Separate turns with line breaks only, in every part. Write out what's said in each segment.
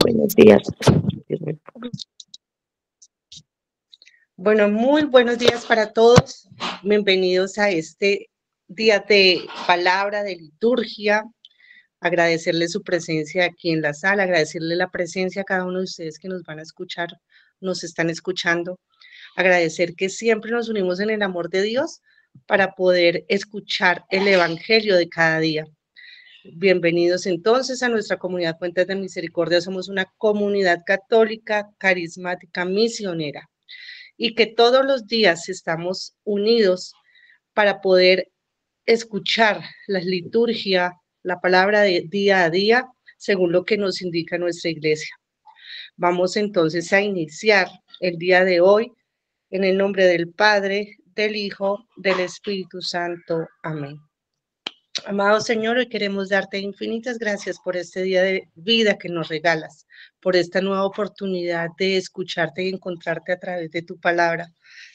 Buenos días.
Bueno, muy buenos días para todos. Bienvenidos a este día de palabra, de liturgia. Agradecerle su presencia aquí en la sala, agradecerle la presencia a cada uno de ustedes que nos van a escuchar, nos están escuchando. Agradecer que siempre nos unimos en el amor de Dios para poder escuchar el evangelio de cada día. Bienvenidos entonces a nuestra comunidad Puentes de Misericordia. Somos una comunidad católica, carismática, misionera, y que todos los días estamos unidos para poder escuchar la liturgia, la palabra de día a día, según lo que nos indica nuestra iglesia. Vamos entonces a iniciar el día de hoy en el nombre del Padre, del Hijo, del Espíritu Santo. Amén. Amado Señor, hoy queremos darte infinitas gracias por este día de vida que nos regalas, por esta nueva oportunidad de escucharte y encontrarte a través de tu palabra.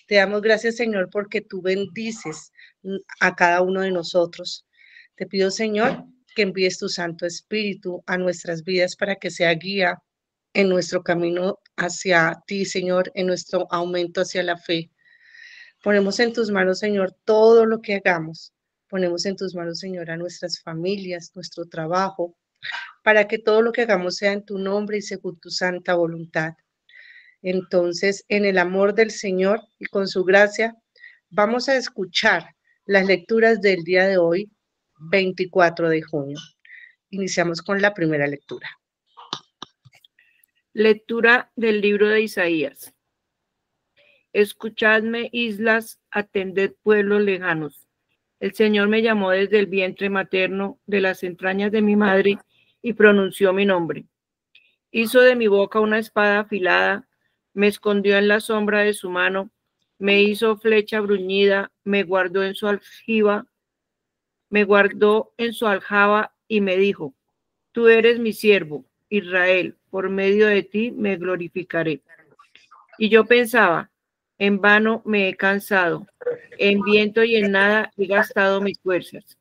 Te damos gracias, Señor, porque tú bendices a cada uno de nosotros. Te pido, Señor, que envíes tu Santo Espíritu a nuestras vidas para que sea guía en nuestro camino hacia ti, Señor, en nuestro aumento hacia la fe. Ponemos en tus manos, Señor, todo lo que hagamos. Ponemos en tus manos, Señor, a nuestras familias, nuestro trabajo, para que todo lo que hagamos sea en tu nombre y según tu santa voluntad. Entonces, en el amor del Señor y con su gracia, vamos a escuchar las lecturas del día de hoy, 24 de junio. Iniciamos con la primera lectura.
Lectura del libro de Isaías. Escuchadme, islas, atended, pueblos lejanos. El Señor me llamó desde el vientre materno, de las entrañas de mi madre, y pronunció mi nombre. Hizo de mi boca una espada afilada, me escondió en la sombra de su mano, me hizo flecha bruñida, me guardó en su aljaba y me dijo: Tú eres mi siervo, Israel, por medio de ti me glorificaré. Y yo pensaba: en vano me he cansado, en viento y en nada he gastado mis fuerzas.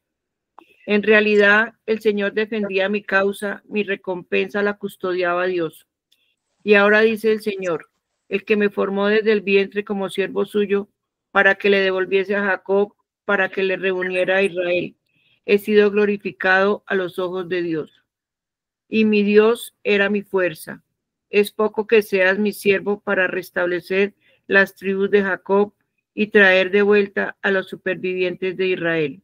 En realidad, el Señor defendía mi causa, mi recompensa la custodiaba Dios. Y ahora dice el Señor, el que me formó desde el vientre como siervo suyo, para que le devolviese a Jacob, para que le reuniera a Israel. He sido glorificado a los ojos de Dios. Y mi Dios era mi fuerza. Es poco que seas mi siervo para restablecer las tribus de Jacob y traer de vuelta a los supervivientes de Israel.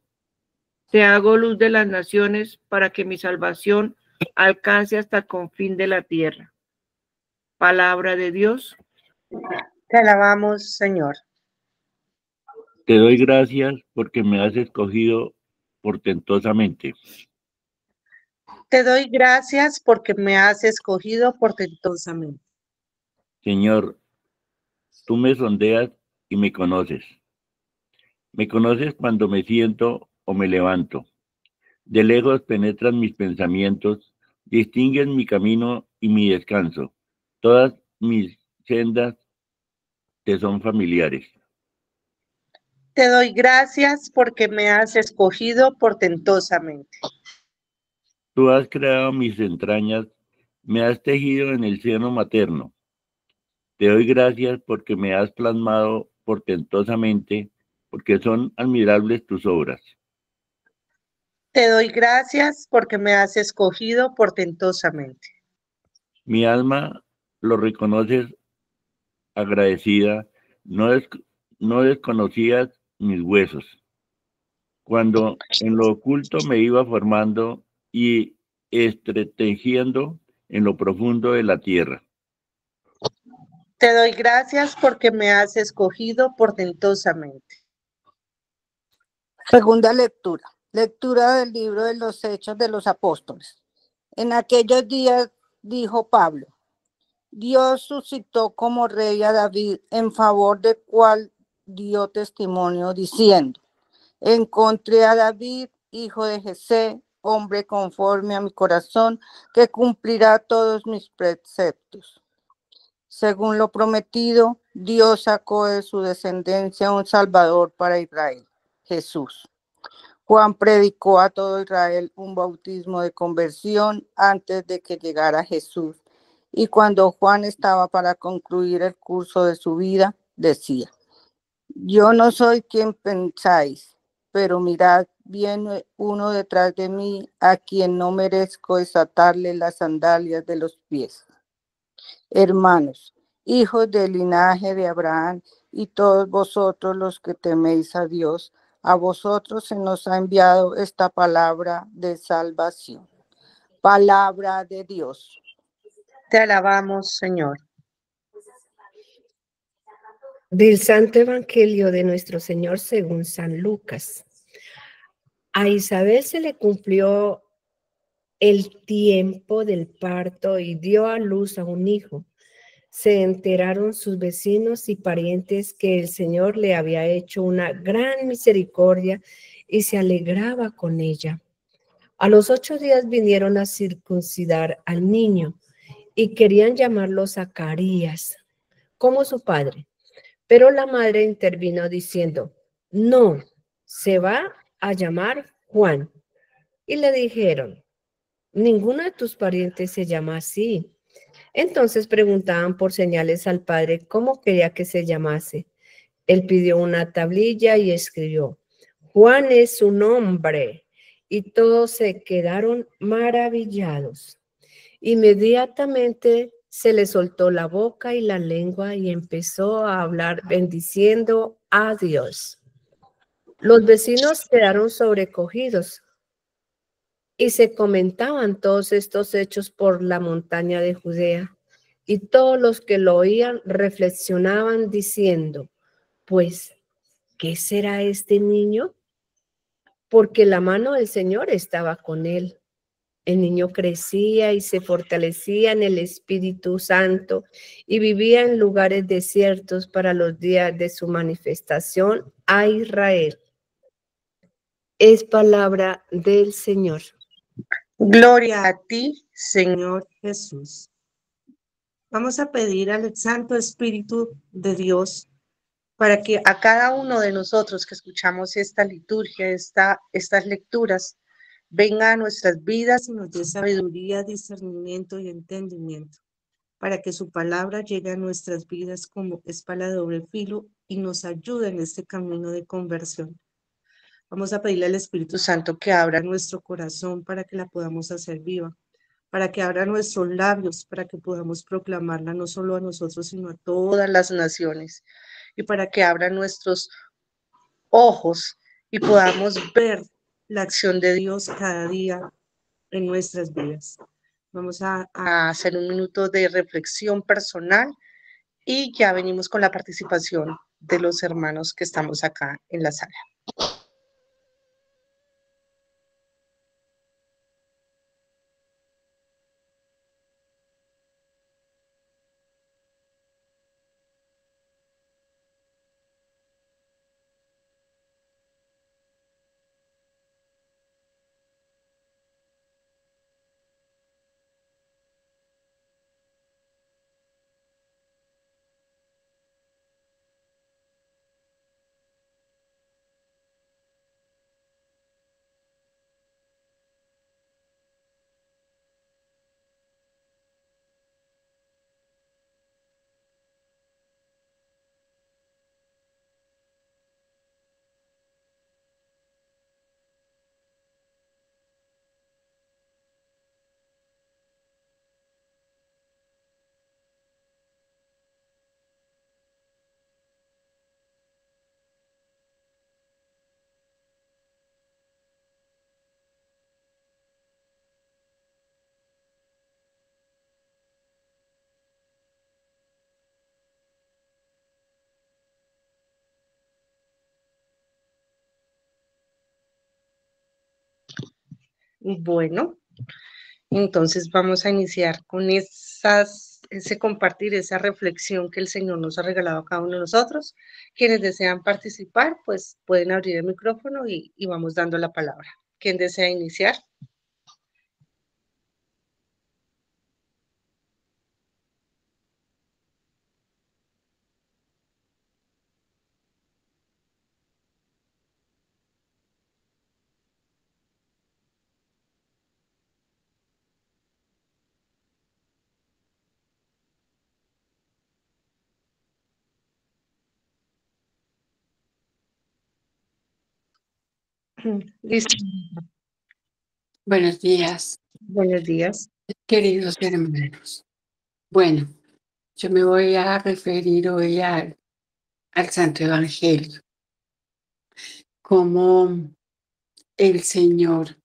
Te hago luz de las naciones para que mi salvación alcance hasta el confín de la tierra. Palabra de Dios.
Te alabamos, Señor.
Te doy gracias porque me has escogido portentosamente.
Te doy gracias porque me has escogido portentosamente.
Señor, tú me sondeas y me conoces. Me conoces cuando me siento o me levanto. De lejos penetran mis pensamientos, distinguen mi camino y mi descanso. Todas mis sendas te son familiares.
Te doy gracias porque me has escogido portentosamente.
Tú has creado mis entrañas, me has tejido en el seno materno. Te doy gracias porque me has plasmado portentosamente, porque son admirables tus obras.
Te doy gracias porque me has escogido portentosamente.
Mi alma lo reconoces agradecida, no desconocías mis huesos. Cuando en lo oculto me iba formando y entretejiendo en lo profundo de la tierra.
Te doy gracias porque me has escogido portentosamente.
Segunda lectura. Lectura del libro de los Hechos de los Apóstoles. En aquellos días dijo Pablo: Dios suscitó como rey a David, en favor del cual dio testimonio diciendo: encontré a David, hijo de Jesé, hombre conforme a mi corazón, que cumplirá todos mis preceptos. Según lo prometido, Dios sacó de su descendencia un Salvador para Israel, Jesús. Juan predicó a todo Israel un bautismo de conversión antes de que llegara Jesús, Y cuando Juan estaba para concluir el curso de su vida, decía: yo no soy quien pensáis, pero mirad, viene uno detrás de mí a quien no merezco desatarle las sandalias de los pies. Hermanos, hijos del linaje de Abraham, y todos vosotros los que teméis a Dios, a vosotros se nos ha enviado esta palabra de salvación. Palabra de Dios.
Te alabamos, Señor.
Del Santo Evangelio de nuestro Señor según San Lucas. A Isabel se le cumplió el tiempo del parto y dio a luz a un hijo. Se enteraron sus vecinos y parientes que el Señor le había hecho una gran misericordia y se alegraba con ella. A los 8 días vinieron a circuncidar al niño y querían llamarlo Zacarías, como su padre. Pero la madre intervino diciendo: no, se va a llamar Juan. Y le dijeron: ninguno de tus parientes se llama así. Entonces preguntaban por señales al padre cómo quería que se llamase. Él pidió una tablilla y escribió: Juan es su nombre. Y todos se quedaron maravillados. Inmediatamente se le soltó la boca y la lengua y empezó a hablar bendiciendo a Dios. Los vecinos quedaron sobrecogidos y se comentaban todos estos hechos por la montaña de Judea. Y todos los que lo oían reflexionaban diciendo: pues, ¿qué será este niño? Porque la mano del Señor estaba con él. El niño crecía y se fortalecía en el Espíritu Santo y vivía en lugares desiertos para los días de su manifestación a Israel. Es palabra del Señor.
Gloria a ti, Señor Jesús. Vamos a pedir al Santo Espíritu de Dios para que a cada uno de nosotros que escuchamos esta liturgia, estas lecturas, venga a nuestras vidas y nos dé sabiduría, discernimiento y entendimiento, para que su palabra llegue a nuestras vidas como espada de doble filo y nos ayude en este camino de conversión. Vamos a pedirle al Espíritu Santo que abra nuestro corazón para que la podamos hacer viva, para que abra nuestros labios, para que podamos proclamarla no solo a nosotros, sino a todas las naciones, y para que abra nuestros ojos y podamos ver la acción de Dios cada día en nuestras vidas. Vamos a hacer un minuto de reflexión personal y ya venimos con la participación de los hermanos que estamos acá en la sala. Bueno, entonces vamos a iniciar con ese compartir, esa reflexión que el Señor nos ha regalado a cada uno de nosotros. Quienes desean participar, pues pueden abrir el micrófono y vamos dando la palabra. ¿Quién desea iniciar? Listo.
Buenos días,
Buenos días.
queridos hermanos. Bueno, yo me voy a referir hoy al Santo Evangelio, como el Señor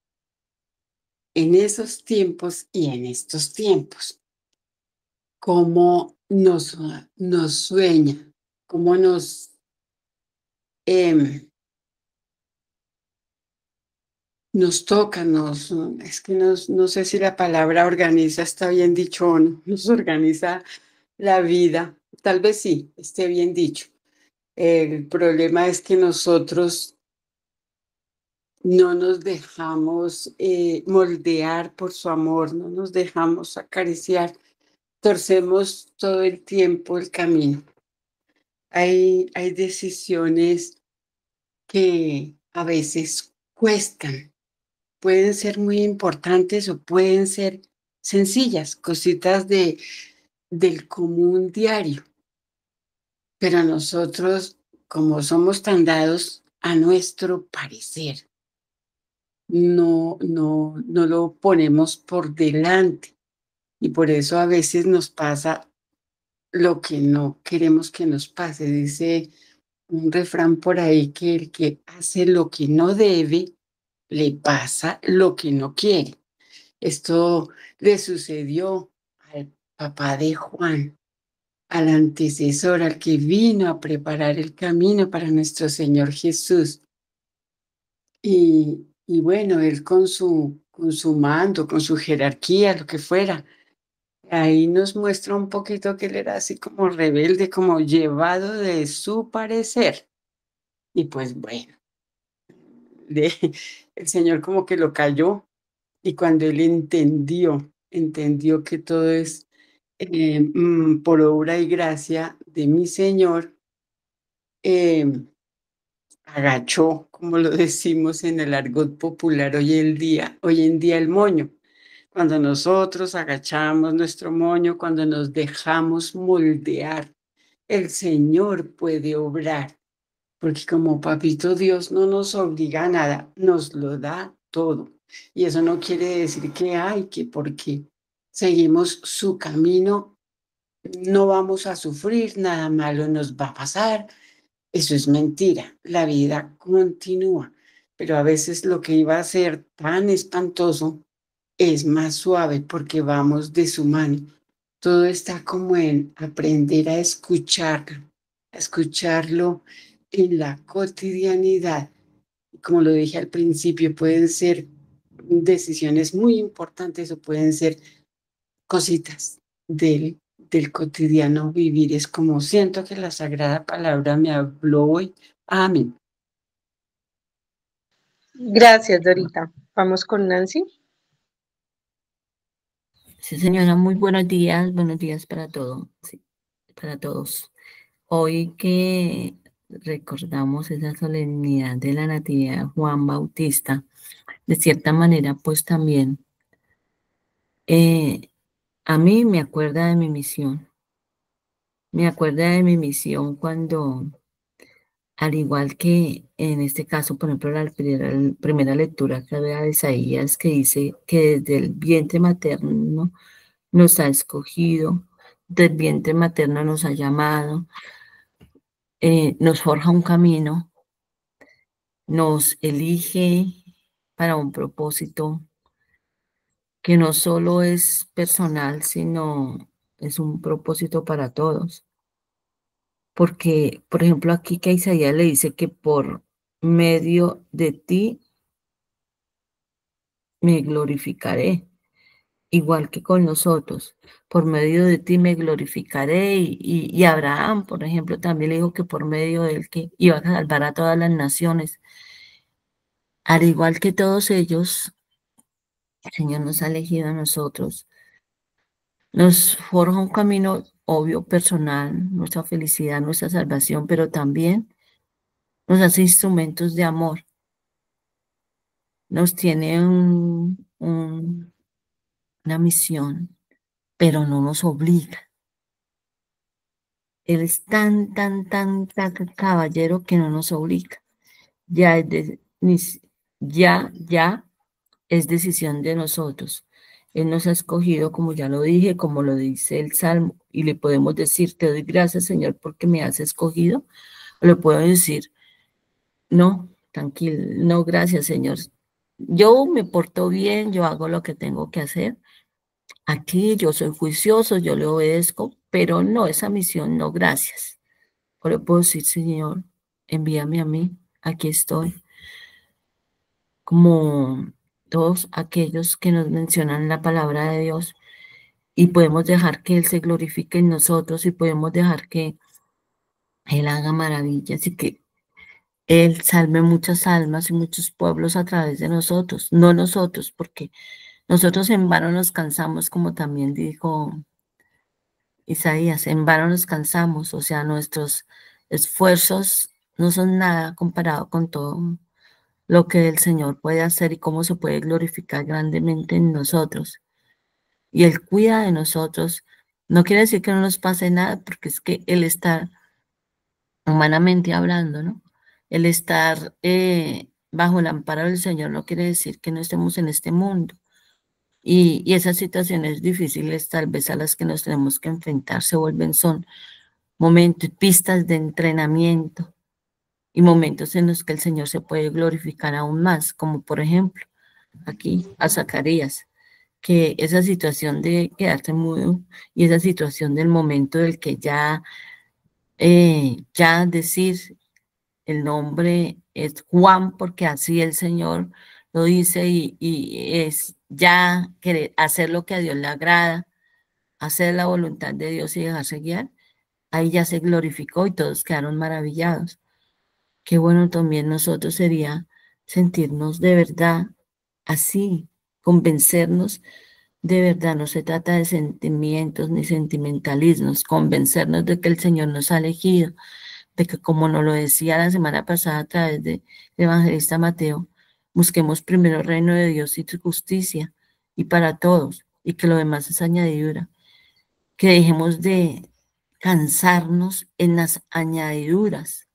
en esos tiempos y en estos tiempos, cómo nos sueña, cómo nos toca, es que no sé si la palabra organiza está bien dicho o no, nos organiza la vida, tal vez sí, esté bien dicho. El problema es que nosotros no nos dejamos moldear por su amor, no nos dejamos acariciar, torcemos todo el tiempo el camino. Hay decisiones que a veces cuestan, pueden ser muy importantes o pueden ser sencillas, cositas del común diario. Pero nosotros, como somos tan dados a nuestro parecer, no lo ponemos por delante. Y por eso a veces nos pasa lo que no queremos que nos pase. Dice un refrán por ahí que el que hace lo que no debe, le pasa lo que no quiere. Esto le sucedió al papá de Juan, al antecesor, al que vino a preparar el camino para nuestro Señor Jesús. Y bueno, él con su mando, con su jerarquía, lo que fuera, ahí nos muestra un poquito que él era así como rebelde, como llevado de su parecer. Y pues bueno, el Señor como que lo cayó y cuando él entendió que todo es por obra y gracia de mi Señor, eh, agachó, como lo decimos en el argot popular hoy en día el moño. Cuando nosotros agachamos nuestro moño, cuando nos dejamos moldear, el Señor puede obrar, porque como Papito Dios no nos obliga a nada, nos lo da todo. Y eso no quiere decir que porque seguimos su camino, no vamos a sufrir, nada malo nos va a pasar. Eso es mentira, la vida continúa, pero a veces lo que iba a ser tan espantoso es más suave porque vamos de su mano. Todo está como en aprender a escucharlo en la cotidianidad. Como lo dije al principio, pueden ser decisiones muy importantes o pueden ser cositas del cotidiano vivir. Es como siento que la Sagrada Palabra me habló hoy. Amén.
Gracias, Dorita. Vamos con Nancy.
Sí, señora, muy buenos días para todos, sí, para todos. Hoy que recordamos esa solemnidad de la Natividad de Juan Bautista, de cierta manera, pues también a mí me acuerda de mi misión. Me acuerda de mi misión cuando, al igual que en este caso, por ejemplo, la primera lectura que había de Isaías, que dice que desde el vientre materno nos ha escogido, del vientre materno nos ha llamado, nos forja un camino, nos elige para un propósito que no solo es personal, sino es un propósito para todos. Porque, por ejemplo, aquí que Isaías le dice que por medio de ti me glorificaré, igual que con nosotros. Por medio de ti me glorificaré. Y Abraham, por ejemplo, también le dijo que por medio de él que iba a salvar a todas las naciones. Al igual que todos ellos, el Señor nos ha elegido a nosotros. Nos forja un camino obvio, personal, nuestra felicidad, nuestra salvación, pero también nos hace instrumentos de amor. Nos tiene una misión, pero no nos obliga. Él es tan caballero que no nos obliga. Ya Ya es decisión de nosotros. Él nos ha escogido, como ya lo dije, como lo dice el Salmo, y le podemos decir, te doy gracias, Señor, porque me has escogido. O le puedo decir, no, tranquilo, no, gracias, Señor. Yo me porto bien, yo hago lo que tengo que hacer. Aquí yo soy juicioso, yo le obedezco, pero no, esa misión, no, gracias. O le puedo decir, Señor, envíame a mí, aquí estoy. Como todos aquellos que nos mencionan la palabra de Dios, y podemos dejar que Él se glorifique en nosotros y podemos dejar que Él haga maravillas y que Él salve muchas almas y muchos pueblos a través de nosotros, no nosotros, porque nosotros en vano nos cansamos, como también dijo Isaías, en vano nos cansamos, o sea, nuestros esfuerzos no son nada comparado con todo lo que el Señor puede hacer y cómo se puede glorificar grandemente en nosotros. Y Él cuida de nosotros. No quiere decir que no nos pase nada, porque es que Él está humanamente hablando, ¿no? El estar bajo el amparo del Señor no quiere decir que no estemos en este mundo. Y esas situaciones difíciles tal vez a las que nos tenemos que enfrentar son momentos, pistas de entrenamiento y momentos en los que el Señor se puede glorificar aún más, como por ejemplo aquí a Zacarías, que esa situación de quedarse mudo y esa situación del momento del que ya decir el nombre es Juan, porque así el Señor lo dice y es ya querer hacer lo que a Dios le agrada, hacer la voluntad de Dios y dejarse guiar. Ahí ya se glorificó y todos quedaron maravillados. Qué bueno también nosotros sería sentirnos de verdad así, convencernos de verdad. No se trata de sentimientos ni sentimentalismos, convencernos de que el Señor nos ha elegido, de que como nos lo decía la semana pasada a través del evangelista Mateo, busquemos primero el reino de Dios y su justicia, y para todos, y que lo demás es añadidura. Que dejemos de cansarnos en las añadiduras,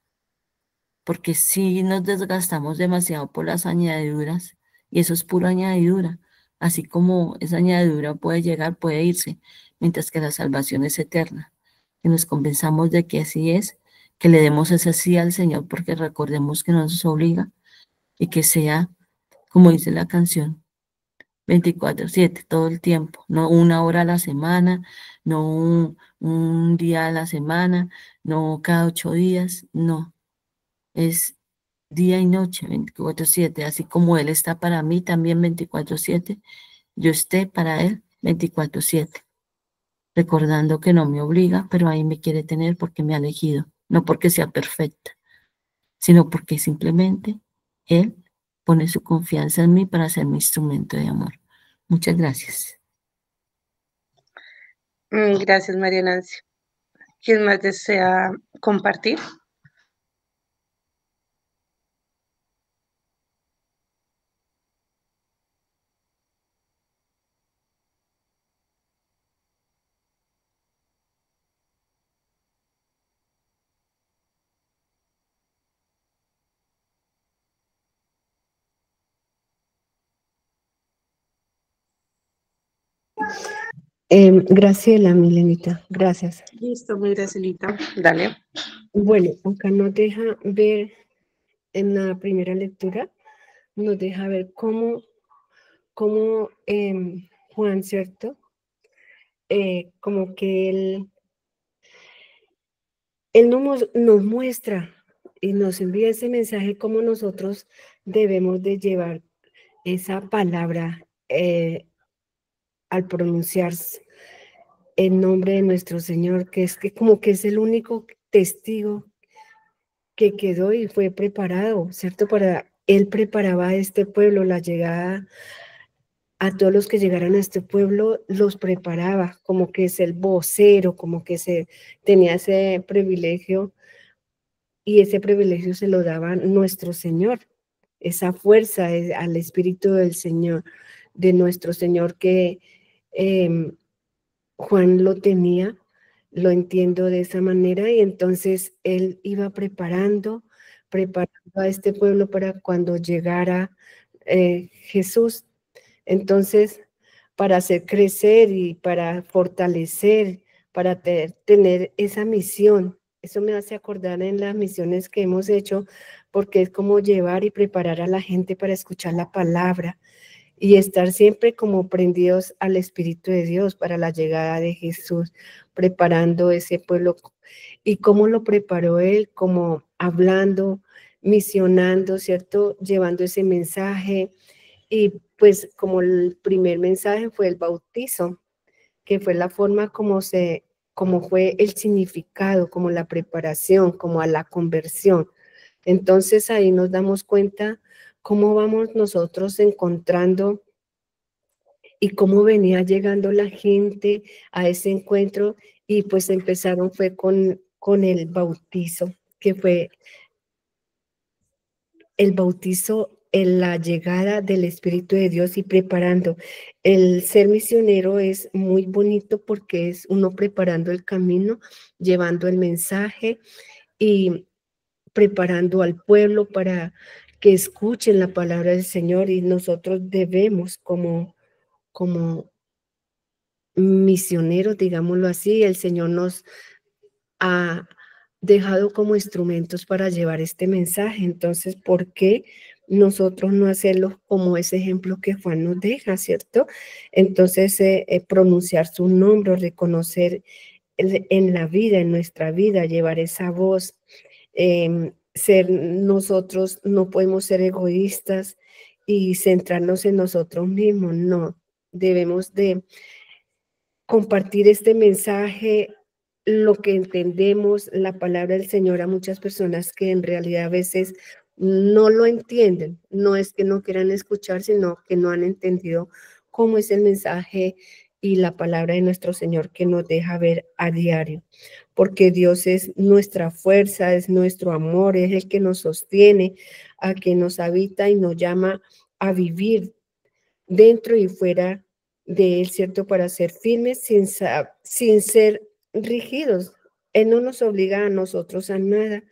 porque si nos desgastamos demasiado por las añadiduras, y eso es pura añadidura, así como esa añadidura puede llegar, puede irse, mientras que la salvación es eterna. Que nos convenzamos de que así es, que le demos ese sí al Señor, porque recordemos que no nos obliga, y que sea, como dice la canción, 24/7, todo el tiempo, no una hora a la semana, no un día a la semana, no cada 8 días, no, es día y noche, 24/7, así como Él está para mí también 24/7, yo esté para Él 24/7, recordando que no me obliga, pero ahí me quiere tener porque me ha elegido, no porque sea perfecta, sino porque simplemente Él pone su confianza en mí para ser mi instrumento de amor. Muchas gracias.
Gracias, María Nancy. ¿Quién más desea compartir?
Graciela, Milenita, gracias.
Listo, muy Gracielita. Dale.
Bueno, acá nos deja ver en la primera lectura, nos deja ver cómo Juan, ¿cierto? Como que él nos muestra y nos envía ese mensaje cómo nosotros debemos de llevar esa palabra al pronunciarse en nombre de nuestro Señor, que es que como que es el único testigo que quedó y fue preparado, ¿cierto? Él preparaba a este pueblo, la llegada a todos los que llegaran a este pueblo, los preparaba, como que es el vocero, como que tenía ese privilegio, y ese privilegio se lo daba nuestro Señor, esa fuerza al Espíritu del Señor, de nuestro Señor, que Juan lo tenía, lo entiendo de esa manera, y entonces él iba preparando a este pueblo para cuando llegara Jesús. Entonces, para hacer crecer y para fortalecer, para tener esa misión, eso me hace acordar en las misiones que hemos hecho, porque es como llevar y preparar a la gente para escuchar la palabra y estar siempre como prendidos al Espíritu de Dios para la llegada de Jesús, preparando ese pueblo. ¿Y cómo lo preparó Él? Como hablando, misionando, ¿cierto? Llevando ese mensaje. Y pues como el primer mensaje fue el bautizo, que fue la forma como fue el significado, como la preparación, como a la conversión. Entonces ahí nos damos cuenta cómo vamos nosotros encontrando y cómo venía llegando la gente a ese encuentro, y pues empezaron fue con el bautizo, que fue el bautizo en la llegada del Espíritu de Dios y preparando. El ser misionero es muy bonito porque es uno preparando el camino, llevando el mensaje y preparando al pueblo para que escuchen la palabra del Señor, y nosotros debemos como misioneros, digámoslo así, el Señor nos ha dejado como instrumentos para llevar este mensaje. Entonces, ¿por qué nosotros no hacerlo como ese ejemplo que Juan nos deja, cierto? Entonces, pronunciar su nombre, reconocer en la vida, en nuestra vida, llevar esa voz, ser nosotros, no podemos ser egoístas y centrarnos en nosotros mismos, no, debemos de compartir este mensaje, lo que entendemos, la palabra del Señor, a muchas personas que en realidad a veces no lo entienden. No es que no quieran escuchar, sino que no han entendido cómo es el mensaje y la palabra de nuestro Señor que nos deja ver a diario. Porque Dios es nuestra fuerza, es nuestro amor, es el que nos sostiene, a quien nos habita y nos llama a vivir dentro y fuera de Él, ¿cierto? Para ser firmes sin ser rígidos. Él no nos obliga a nosotros a nada.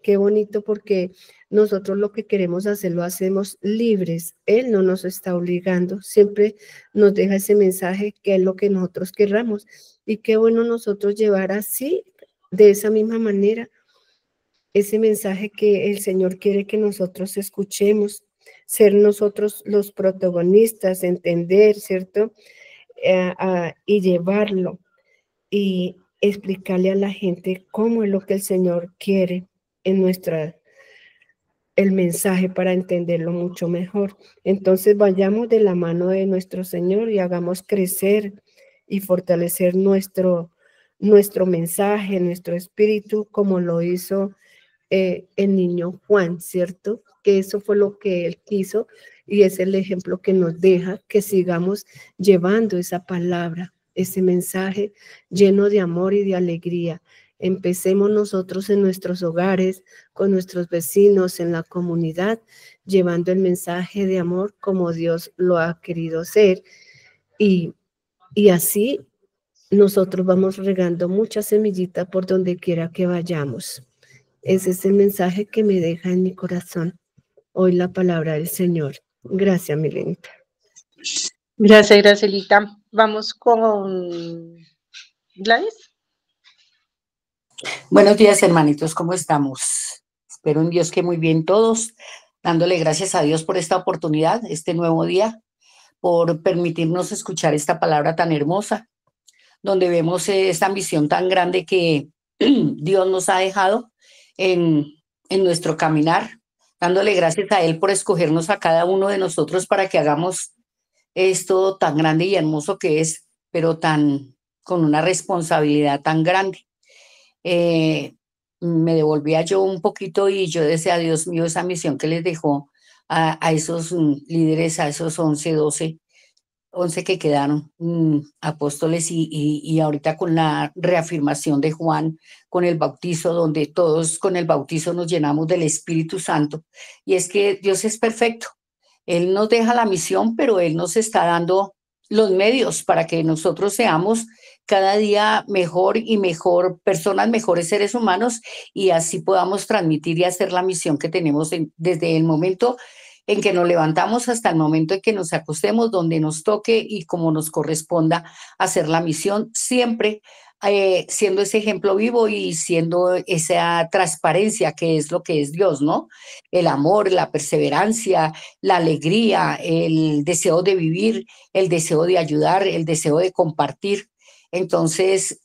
Qué bonito, porque nosotros lo que queremos hacer lo hacemos libres. Él no nos está obligando, siempre nos deja ese mensaje que es lo que nosotros querramos. Y qué bueno nosotros llevar así, de esa misma manera, ese mensaje que el Señor quiere que nosotros escuchemos, ser nosotros los protagonistas, entender, ¿cierto? Y llevarlo y explicarle a la gente cómo es lo que el Señor quiere en el mensaje para entenderlo mucho mejor. Entonces vayamos de la mano de nuestro Señor y hagamos crecer y fortalecer nuestro mensaje, nuestro espíritu, como lo hizo el niño Juan, ¿cierto? Que eso fue lo que él quiso y es el ejemplo que nos deja, que sigamos llevando esa palabra, ese mensaje lleno de amor y de alegría. Empecemos nosotros en nuestros hogares, con nuestros vecinos, en la comunidad, llevando el mensaje de amor como Dios lo ha querido ser, y así nosotros vamos regando mucha semillita por donde quiera que vayamos. Ese es el mensaje que me deja en mi corazón hoy la palabra del Señor. Gracias, Milenita.
Gracias, Gracelita. Vamos con Gladys.
Buenos días, hermanitos, ¿cómo estamos? Espero en Dios que muy bien todos, dándole gracias a Dios por esta oportunidad, este nuevo día, por permitirnos escuchar esta palabra tan hermosa, donde vemos esta misión tan grande que Dios nos ha dejado en nuestro caminar, dándole gracias a Él por escogernos a cada uno de nosotros para que hagamos esto tan grande y hermoso que es, pero con una responsabilidad tan grande. Me devolvía yo un poquito y yo decía, Dios mío, esa misión que les dejó a esos líderes, a esos 11 que quedaron apóstoles, y ahorita con la reafirmación de Juan, con el bautizo, donde todos con el bautizo nos llenamos del Espíritu Santo. Y es que Dios es perfecto. Él nos deja la misión, pero Él nos está dando los medios para que nosotros seamos cada día mejor y mejor personas, mejores seres humanos, y así podamos transmitir y hacer la misión que tenemos desde el momento en que nos levantamos hasta el momento en que nos acostemos, donde nos toque y como nos corresponda hacer la misión, siempre siendo ese ejemplo vivo y siendo esa transparencia que es lo que es Dios, ¿no? El amor, la perseverancia, la alegría, el deseo de vivir, el deseo de ayudar, el deseo de compartir. Entonces,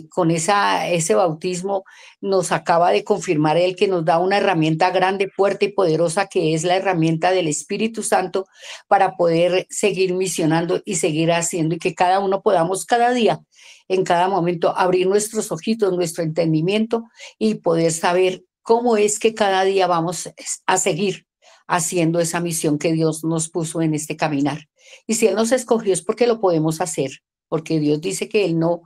con ese bautismo nos acaba de confirmar Él que nos da una herramienta grande, fuerte y poderosa, que es la herramienta del Espíritu Santo para poder seguir misionando y seguir haciendo y que cada uno podamos cada día, en cada momento, abrir nuestros ojitos, nuestro entendimiento y poder saber cómo es que cada día vamos a seguir haciendo esa misión que Dios nos puso en este caminar. Y si Él nos escogió es porque lo podemos hacer, porque Dios dice que Él no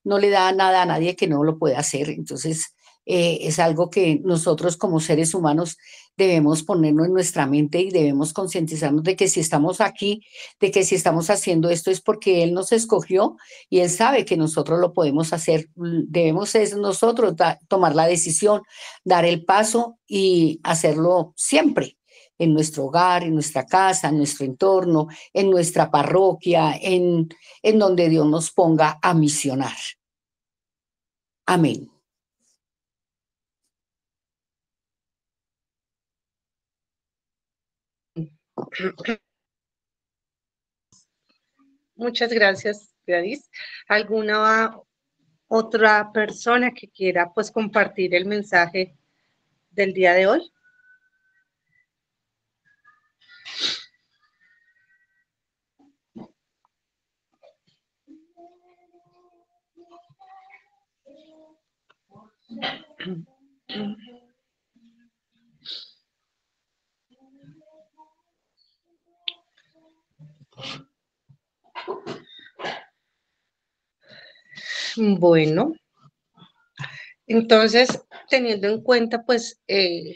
le da nada a nadie que no lo pueda hacer. Entonces, es algo que nosotros como seres humanos debemos ponernos en nuestra mente y debemos concientizarnos de que si estamos aquí, de que si estamos haciendo esto es porque Él nos escogió y Él sabe que nosotros lo podemos hacer. Debemos es nosotros tomar la decisión, dar el paso y hacerlo siempre en nuestro hogar, en nuestra casa, en nuestro entorno, en nuestra parroquia, en donde Dios nos ponga a misionar. Amén.
Muchas gracias, Gladys. ¿Alguna otra persona que quiera pues compartir el mensaje del día de hoy? Bueno, entonces, teniendo en cuenta pues el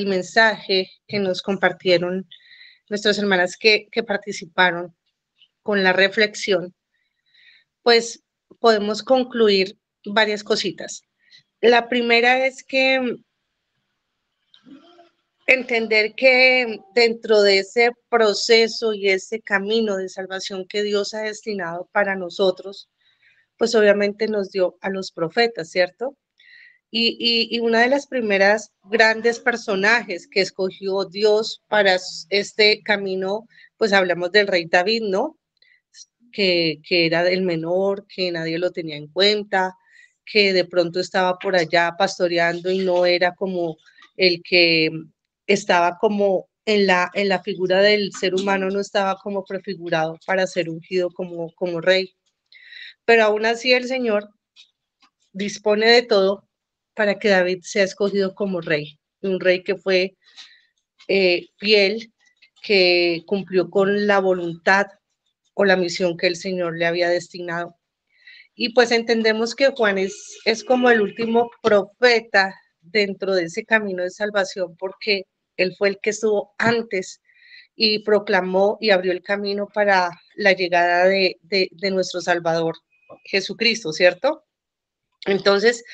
mensaje que nos compartieron nuestras hermanas que participaron con la reflexión, pues podemos concluir varias cositas. La primera es que entender que dentro de ese proceso y ese camino de salvación que Dios ha destinado para nosotros, pues obviamente nos dio a los profetas, ¿cierto? Y una de las primeras grandes personajes que escogió Dios para este camino, pues hablamos del rey David, ¿no? Que era el menor, que nadie lo tenía en cuenta, que de pronto estaba por allá pastoreando y no era como el que estaba como en la figura del ser humano, no estaba como prefigurado para ser ungido como rey. Pero aún así el Señor dispone de todo para que David sea escogido como rey, un rey que fue fiel, que cumplió con la voluntad o la misión que el Señor le había destinado. Y pues entendemos que Juan es como el último profeta dentro de ese camino de salvación, porque él fue el que estuvo antes y proclamó y abrió el camino para la llegada de nuestro Salvador Jesucristo, ¿cierto? Entonces,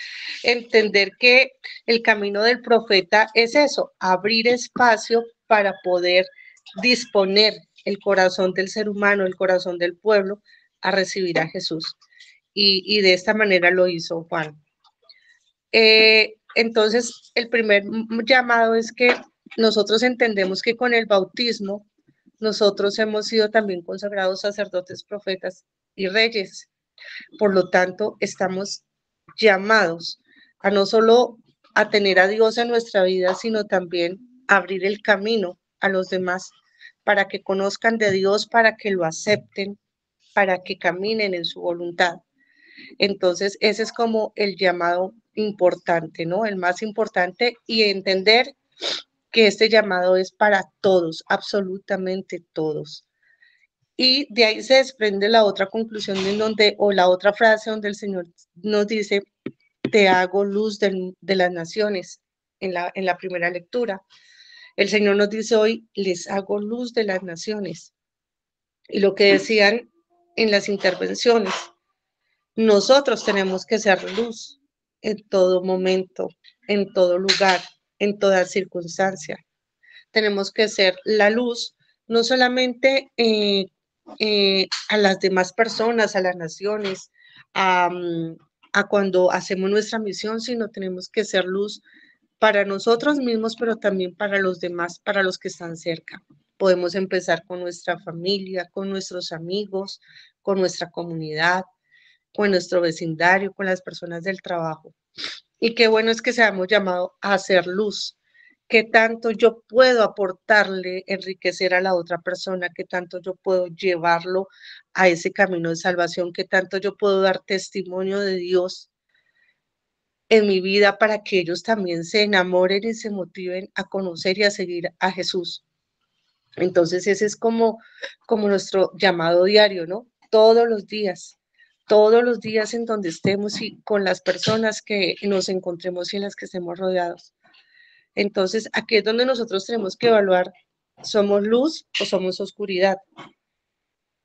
entender que el camino del profeta es eso, abrir espacio para poder disponer el corazón del ser humano, el corazón del pueblo, a recibir a Jesús. Y de esta manera lo hizo Juan. Entonces, el primer llamado es que nosotros entendemos que con el bautismo, nosotros hemos sido también consagrados sacerdotes, profetas y reyes. Por lo tanto, estamos llamados a no solo a tener a Dios en nuestra vida, sino también abrir el camino a los demás para que conozcan de Dios, para que lo acepten, para que caminen en su voluntad. Entonces, ese es como el llamado importante, ¿no? El más importante, y entender que este llamado es para todos, absolutamente todos. Y de ahí se desprende la otra conclusión o la otra frase donde el Señor nos dice, te hago luz de las naciones, en la primera lectura. El Señor nos dice hoy, les hago luz de las naciones. Y lo que decían en las intervenciones, nosotros tenemos que ser luz en todo momento, en todo lugar, en toda circunstancia. tenemos que ser la luz, no solamente a las demás personas, a las naciones, a cuando hacemos nuestra misión, sino tenemos que ser luz para nosotros mismos, pero también para los demás, para los que están cerca. Podemos empezar con nuestra familia, con nuestros amigos, con nuestra comunidad, con nuestro vecindario, con las personas del trabajo. Y qué bueno es que seamos llamados a hacer luz. ¿Qué tanto yo puedo aportarle, enriquecer a la otra persona? ¿Qué tanto yo puedo llevarlo a ese camino de salvación? ¿Qué tanto yo puedo dar testimonio de Dios en mi vida para que ellos también se enamoren y se motiven a conocer y a seguir a Jesús? Entonces ese es como nuestro llamado diario, ¿no? Todos los días en donde estemos y con las personas que nos encontremos y en las que estemos rodeados. Entonces aquí es donde nosotros tenemos que evaluar, ¿somos luz o somos oscuridad?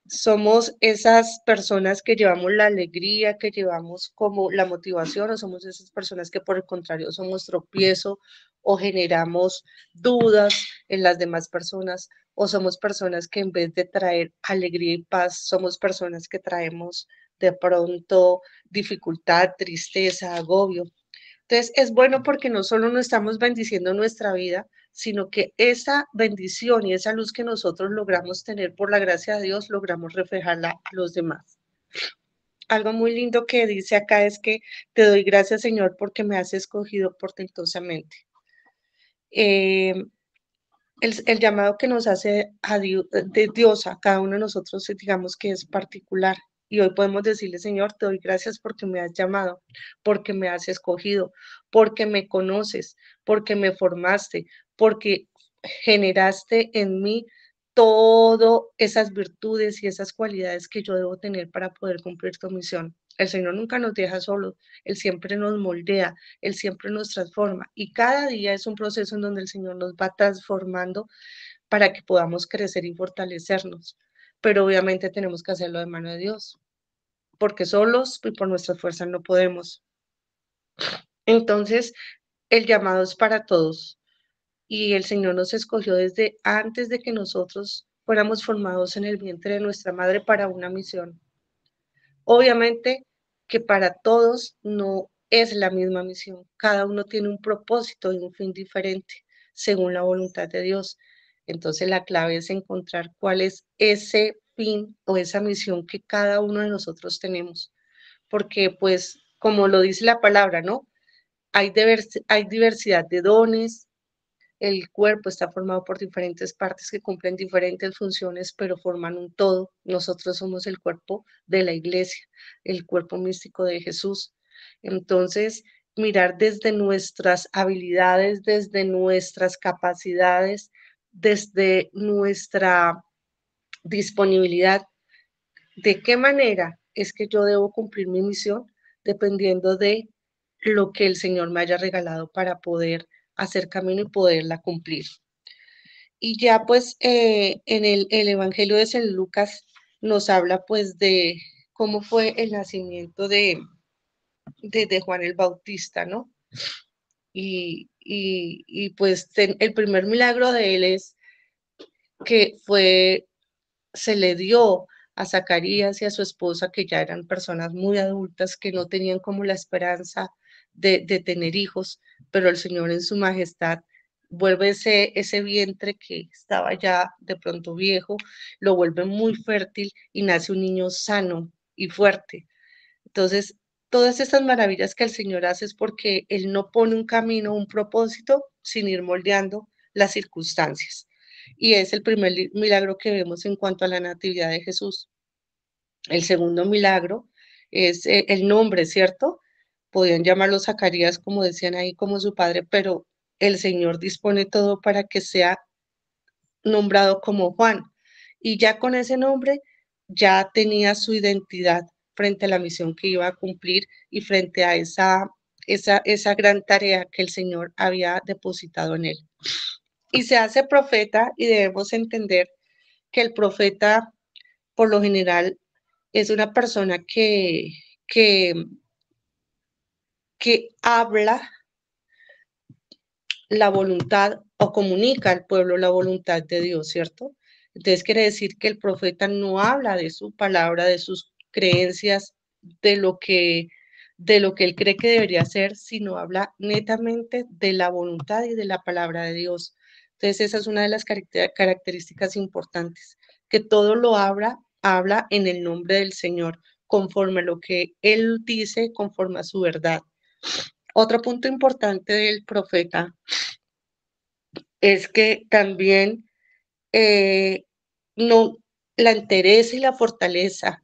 ¿Somos esas personas que llevamos la alegría, que llevamos como la motivación, o somos esas personas que por el contrario somos tropiezo o generamos dudas en las demás personas, o somos personas que en vez de traer alegría y paz, somos personas que traemos de pronto dificultad, tristeza, agobio? Entonces es bueno porque no solo nos estamos bendiciendo nuestra vida, sino que esa bendición y esa luz que nosotros logramos tener por la gracia de Dios, logramos reflejarla a los demás. Algo muy lindo que dice acá es que te doy gracias, Señor, porque me has escogido portentosamente. El llamado que nos hace de Dios a cada uno de nosotros, digamos que es particular. Y hoy podemos decirle, Señor, te doy gracias porque me has llamado, porque me has escogido, porque me conoces, porque me formaste, porque generaste en mí todas esas virtudes y esas cualidades que yo debo tener para poder cumplir tu misión. El Señor nunca nos deja solos, Él siempre nos moldea, Él siempre nos transforma y cada día es un proceso en donde el Señor nos va transformando para que podamos crecer y fortalecernos. Pero obviamente tenemos que hacerlo de mano de Dios, porque solos y por nuestras fuerzas no podemos. Entonces, el llamado es para todos y el Señor nos escogió desde antes de que nosotros fuéramos formados en el vientre de nuestra madre para una misión. Obviamente que para todos no es la misma misión, cada uno tiene un propósito y un fin diferente según la voluntad de Dios. Entonces la clave es encontrar cuál es ese fin o esa misión que cada uno de nosotros tenemos, porque pues como lo dice la palabra, ¿no? Hay diversidad de dones, el cuerpo está formado por diferentes partes que cumplen diferentes funciones, pero forman un todo. Nosotros somos el cuerpo de la iglesia, el cuerpo místico de Jesús. Entonces, mirar desde nuestras habilidades, desde nuestras capacidades, desde nuestra disponibilidad, de qué manera es que yo debo cumplir mi misión, dependiendo de lo que el Señor me haya regalado para poder hacer camino y poderla cumplir. Y ya pues en el Evangelio de San Lucas nos habla pues de cómo fue el nacimiento de Juan el Bautista, ¿no? Y pues el primer milagro de él es que se le dio a Zacarías y a su esposa, que ya eran personas muy adultas, que no tenían como la esperanza de tener hijos, pero el Señor en su majestad vuelve ese vientre que estaba ya de pronto viejo, lo vuelve muy fértil y nace un niño sano y fuerte. Entonces, todas estas maravillas que el Señor hace es porque Él no pone un camino, un propósito, sin ir moldeando las circunstancias. Y es el primer milagro que vemos en cuanto a la natividad de Jesús. El segundo milagro es el nombre, ¿cierto? Podían llamarlo Zacarías, como decían ahí, como su padre, pero el Señor dispone todo para que sea nombrado como Juan. Y ya con ese nombre ya tenía su identidad frente a la misión que iba a cumplir y frente a esa gran tarea que el Señor había depositado en él. Y se hace profeta y debemos entender que el profeta, por lo general, es una persona que habla la voluntad o comunica al pueblo la voluntad de Dios, ¿cierto? Entonces quiere decir que el profeta no habla de su palabra, de sus creencias, de lo que él cree que debería ser, sino habla netamente de la voluntad y de la palabra de Dios. Entonces esa es una de las características importantes, que todo lo habla en el nombre del Señor, conforme a lo que Él dice, conforme a su verdad. Otro punto importante del profeta es que también no, la entereza y la fortaleza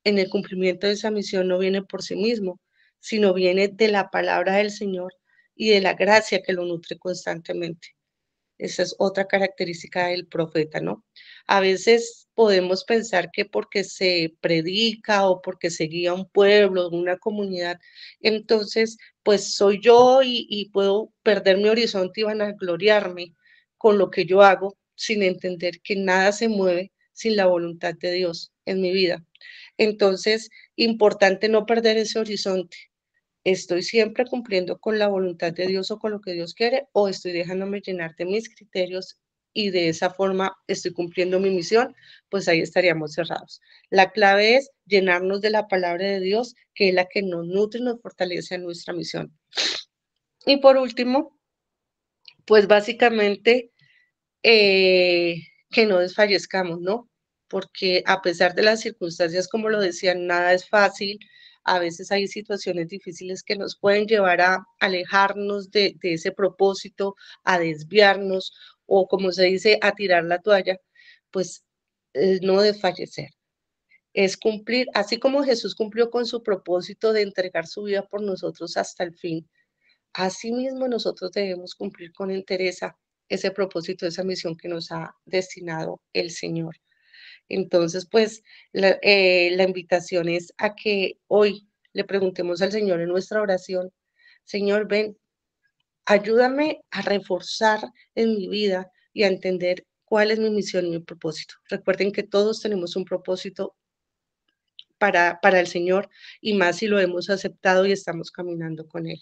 en el cumplimiento de esa misión no viene por sí mismo, sino viene de la palabra del Señor y de la gracia que lo nutre constantemente. Esa es otra característica del profeta, ¿no? A veces podemos pensar que porque se predica o porque se guía un pueblo, una comunidad, entonces pues soy yo y puedo perder mi horizonte y vanagloriarme con lo que yo hago sin entender que nada se mueve sin la voluntad de Dios en mi vida. Entonces, importante no perder ese horizonte. ¿Estoy siempre cumpliendo con la voluntad de Dios o con lo que Dios quiere, o estoy dejándome llenar de mis criterios y de esa forma estoy cumpliendo mi misión? Pues ahí estaríamos cerrados. La clave es llenarnos de la palabra de Dios, que es la que nos nutre y nos fortalece en nuestra misión. Y por último, pues básicamente que no desfallezcamos, ¿no? Porque a pesar de las circunstancias, como lo decían, nada es fácil. A veces hay situaciones difíciles que nos pueden llevar a alejarnos de ese propósito, a desviarnos o, como se dice, a tirar la toalla. Pues no desfallecer. Es cumplir, así como Jesús cumplió con su propósito de entregar su vida por nosotros hasta el fin. Asimismo, nosotros debemos cumplir con entereza ese propósito, esa misión que nos ha destinado el Señor. Entonces, pues, la invitación es a que hoy le preguntemos al Señor en nuestra oración: Señor, ven, ayúdame a reforzar en mi vida y a entender cuál es mi misión y mi propósito. Recuerden que todos tenemos un propósito para el Señor, y más si lo hemos aceptado y estamos caminando con Él.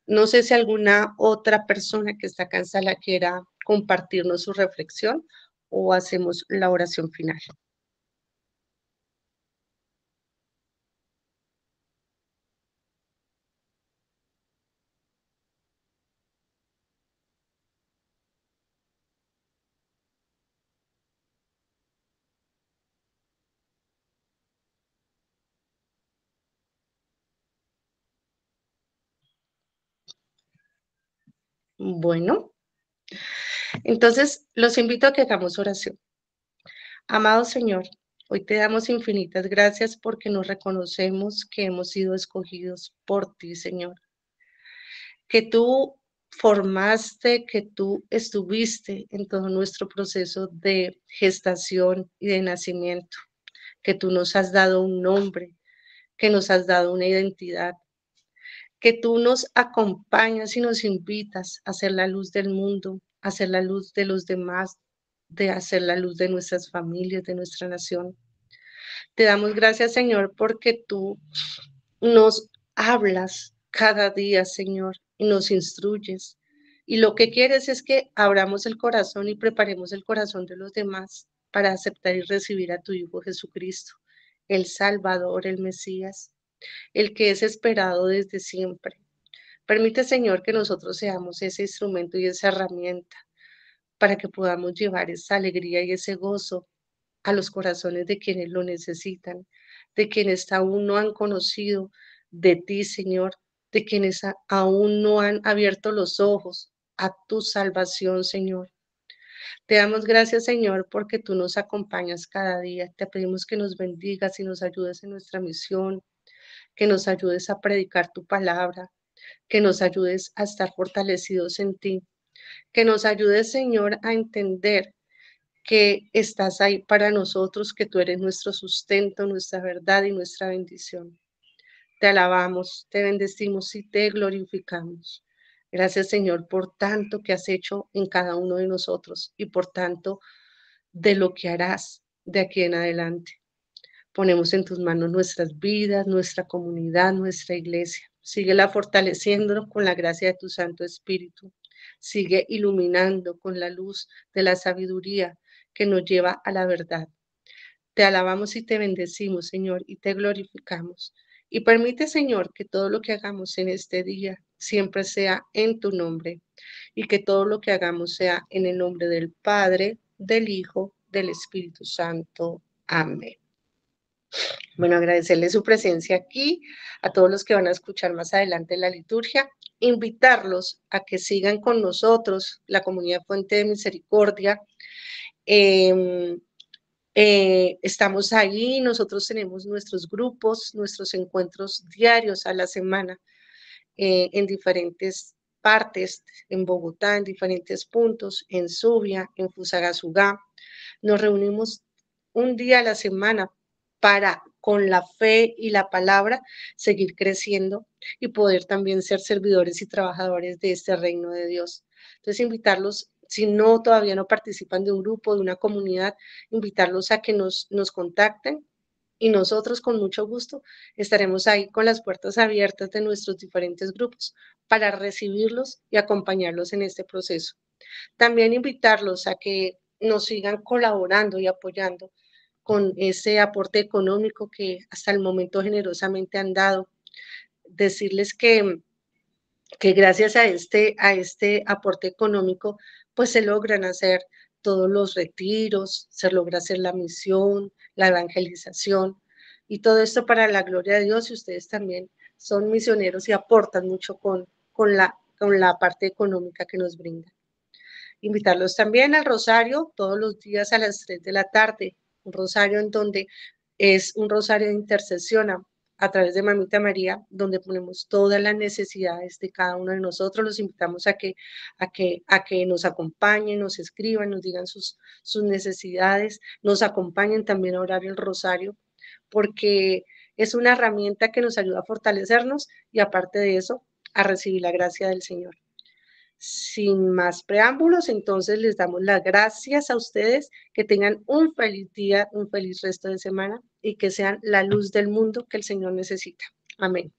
No sé si alguna otra persona que está acá en sala quiera compartirnos su reflexión o hacemos la oración final. Bueno, entonces los invito a que hagamos oración. Amado Señor, hoy te damos infinitas gracias porque nos reconocemos que hemos sido escogidos por ti, Señor. Que tú formaste, que tú estuviste en todo nuestro proceso de gestación y de nacimiento, que tú nos has dado un nombre, que nos has dado una identidad, que tú nos acompañas y nos invitas a ser la luz del mundo, a ser la luz de los demás, de hacer la luz de nuestras familias, de nuestra nación. Te damos gracias, Señor, porque tú nos hablas cada día, Señor, y nos instruyes. Y lo que quieres es que abramos el corazón y preparemos el corazón de los demás para aceptar y recibir a tu Hijo Jesucristo, el Salvador, el Mesías, el que es esperado desde siempre. Permite, Señor, que nosotros seamos ese instrumento y esa herramienta para que podamos llevar esa alegría y ese gozo a los corazones de quienes lo necesitan, de quienes aún no han conocido de ti, Señor, de quienes aún no han abierto los ojos a tu salvación, Señor. Te damos gracias, Señor, porque tú nos acompañas cada día. Te pedimos que nos bendigas y nos ayudes en nuestra misión, que nos ayudes a predicar tu palabra, que nos ayudes a estar fortalecidos en ti, que nos ayudes, Señor, a entender que estás ahí para nosotros, que tú eres nuestro sustento, nuestra verdad y nuestra bendición. Te alabamos, te bendecimos y te glorificamos. Gracias, Señor, por tanto que has hecho en cada uno de nosotros y por tanto de lo que harás de aquí en adelante. Ponemos en tus manos nuestras vidas, nuestra comunidad, nuestra iglesia. síguela fortaleciendo con la gracia de tu Santo Espíritu. Sigue iluminando con la luz de la sabiduría que nos lleva a la verdad. Te alabamos y te bendecimos, Señor, y te glorificamos. Y permite, Señor, que todo lo que hagamos en este día siempre sea en tu nombre y que todo lo que hagamos sea en el nombre del Padre, del Hijo, del Espíritu Santo. Amén. Bueno, agradecerle su presencia aquí, a todos los que van a escuchar más adelante la liturgia, invitarlos a que sigan con nosotros, la comunidad Fuente de Misericordia. Estamos ahí, nosotros tenemos nuestros grupos, nuestros encuentros diarios a la semana en diferentes partes, en Bogotá, en diferentes puntos, en Subia, en Fusagasugá. Nos reunimos un día a la semana para, con la fe y la palabra, seguir creciendo y poder también ser servidores y trabajadores de este reino de Dios. Entonces, invitarlos, si no todavía no participan de un grupo, de una comunidad, invitarlos a que nos contacten y nosotros con mucho gusto estaremos ahí con las puertas abiertas de nuestros diferentes grupos para recibirlos y acompañarlos en este proceso. También invitarlos a que nos sigan colaborando y apoyando con ese aporte económico que hasta el momento generosamente han dado. Decirles que gracias a este aporte económico, pues se logran hacer todos los retiros, se logra hacer la misión, la evangelización, y todo esto para la gloria de Dios, y ustedes también son misioneros y aportan mucho con la parte económica que nos brinda. Invitarlos también al rosario todos los días a las 3 de la tarde, un rosario en donde es un rosario de intercesión a través de Mamita María, donde ponemos todas las necesidades de cada uno de nosotros. Los invitamos a que nos acompañen, nos escriban, nos digan sus necesidades, nos acompañen también a orar el rosario, porque es una herramienta que nos ayuda a fortalecernos y aparte de eso, a recibir la gracia del Señor. Sin más preámbulos, entonces les damos las gracias a ustedes, que tengan un feliz día, un feliz resto de semana y que sean la luz del mundo que el Señor necesita. Amén.